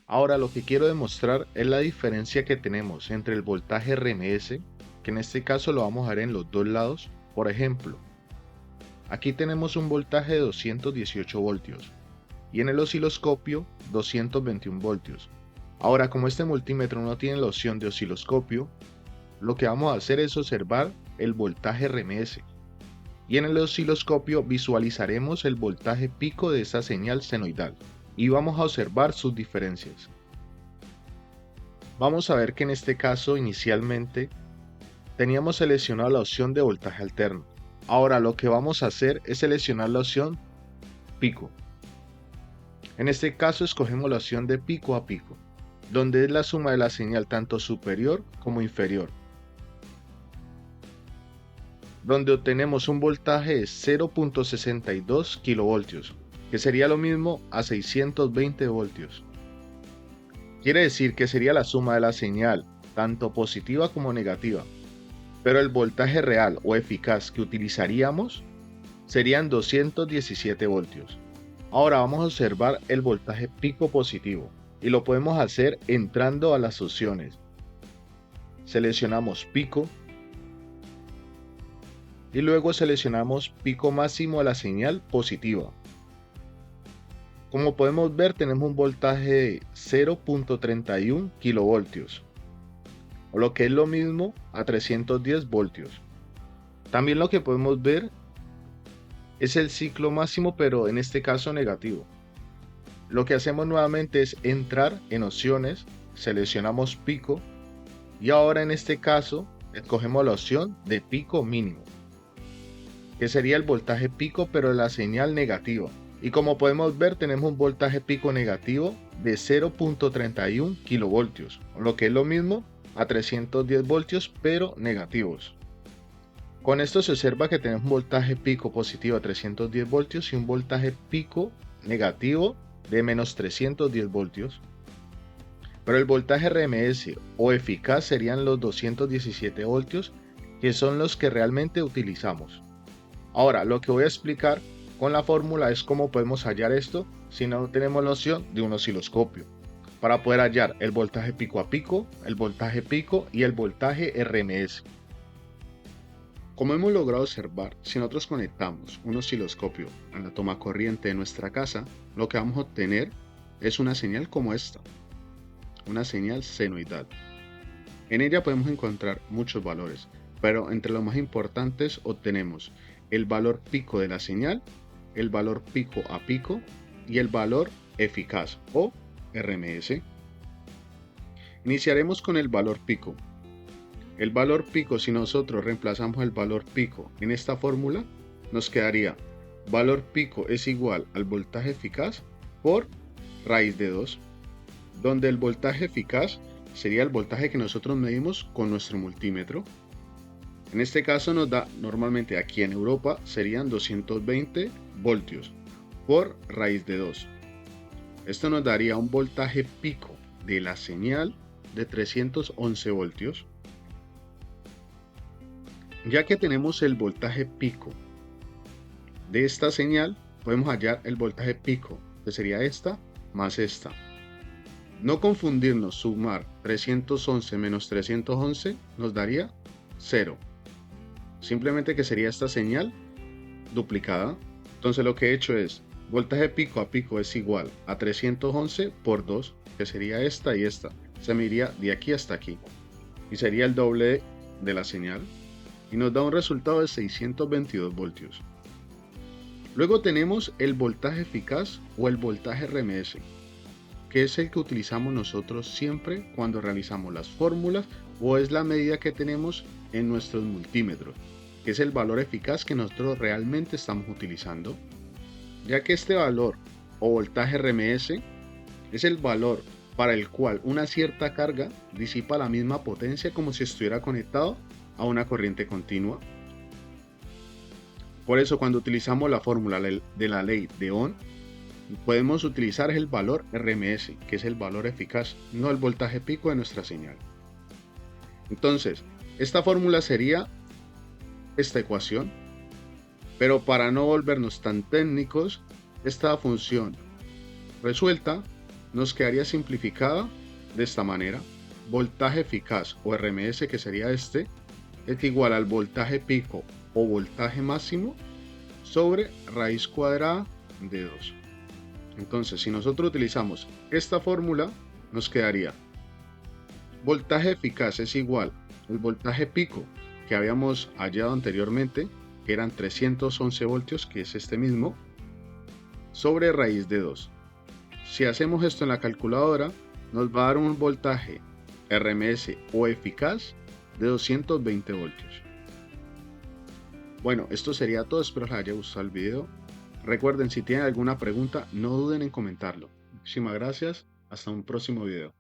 Ahora lo que quiero demostrar es la diferencia que tenemos entre el voltaje RMS, que en este caso lo vamos a ver en los dos lados. Por ejemplo, aquí tenemos un voltaje de 218 voltios y en el osciloscopio 221 voltios. Ahora, como este multímetro no tiene la opción de osciloscopio, lo que vamos a hacer es observar el voltaje RMS y en el osciloscopio visualizaremos el voltaje pico de esta señal senoidal y vamos a observar sus diferencias. Vamos a ver que en este caso inicialmente teníamos seleccionado la opción de voltaje alterno. Ahora lo que vamos a hacer es seleccionar la opción pico. En este caso escogemos la opción de pico a pico, donde es la suma de la señal tanto superior como inferior, donde obtenemos un voltaje de 0.62 kilovoltios, que sería lo mismo a 620 voltios. Quiere decir que sería la suma de la señal, tanto positiva como negativa, pero el voltaje real o eficaz que utilizaríamos serían 217 voltios. Ahora vamos a observar el voltaje pico positivo y lo podemos hacer entrando a las opciones. Seleccionamos pico y luego seleccionamos pico máximo de la señal positiva. Como podemos ver, tenemos un voltaje de 0.31 kilovoltios, o lo que es lo mismo a 310 voltios. También lo que podemos ver es el ciclo máximo, pero en este caso negativo. Lo que hacemos nuevamente es entrar en opciones, seleccionamos pico y ahora en este caso escogemos la opción de pico mínimo, que sería el voltaje pico pero la señal negativa. Y como podemos ver, tenemos un voltaje pico negativo de 0.31 kilovoltios, lo que es lo mismo a 310 voltios pero negativos. Con esto se observa que tenemos un voltaje pico positivo a 310 voltios y un voltaje pico negativo de menos 310 voltios. Pero el voltaje RMS o eficaz serían los 217 voltios, que son los que realmente utilizamos. Ahora, lo que voy a explicar con la fórmula es cómo podemos hallar esto si no tenemos la opción de un osciloscopio, para poder hallar el voltaje pico a pico, el voltaje pico y el voltaje RMS. Como hemos logrado observar, si nosotros conectamos un osciloscopio a la toma corriente de nuestra casa, lo que vamos a obtener es una señal como esta, una señal senoidal. En ella podemos encontrar muchos valores, pero entre los más importantes obtenemos el valor pico de la señal, el valor pico a pico y el valor eficaz o RMS. Iniciaremos con el valor pico. El valor pico, si nosotros reemplazamos el valor pico en esta fórmula, nos quedaría valor pico es igual al voltaje eficaz por raíz de 2, donde el voltaje eficaz sería el voltaje que nosotros medimos con nuestro multímetro. En este caso nos da, normalmente aquí en Europa, serían 220 voltios por raíz de 2. Esto nos daría un voltaje pico de la señal de 311 voltios. Ya que tenemos el voltaje pico de esta señal, podemos hallar el voltaje pico, que sería esta más esta. No confundirnos, sumar 311 menos 311 nos daría 0. Simplemente que sería esta señal duplicada. Entonces lo que he hecho es, voltaje pico a pico es igual a 311 por 2, que sería esta y esta. Se me iría de aquí hasta aquí. Y sería el doble de la señal. Y nos da un resultado de 622 voltios. Luego tenemos el voltaje eficaz o el voltaje RMS, que es el que utilizamos nosotros siempre cuando realizamos las fórmulas o es la medida que tenemos en nuestros multímetros, que es el valor eficaz que nosotros realmente estamos utilizando, ya que este valor o voltaje RMS es el valor para el cual una cierta carga disipa la misma potencia como si estuviera conectado a una corriente continua. Por eso cuando utilizamos la fórmula de la ley de Ohm, podemos utilizar el valor RMS, que es el valor eficaz, no el voltaje pico de nuestra señal. Entonces, esta fórmula sería esta ecuación, pero para no volvernos tan técnicos, esta función resuelta nos quedaría simplificada de esta manera. Voltaje eficaz o RMS, que sería este, es igual al voltaje pico o voltaje máximo sobre raíz cuadrada de 2. Entonces, si nosotros utilizamos esta fórmula, nos quedaría voltaje eficaz es igual al voltaje pico que habíamos hallado anteriormente, que eran 311 voltios, que es este mismo, sobre raíz de 2. Si hacemos esto en la calculadora, nos va a dar un voltaje RMS o eficaz de 220 voltios. Bueno, esto sería todo, espero les haya gustado el video. Recuerden, si tienen alguna pregunta, no duden en comentarlo. Muchísimas gracias, hasta un próximo video.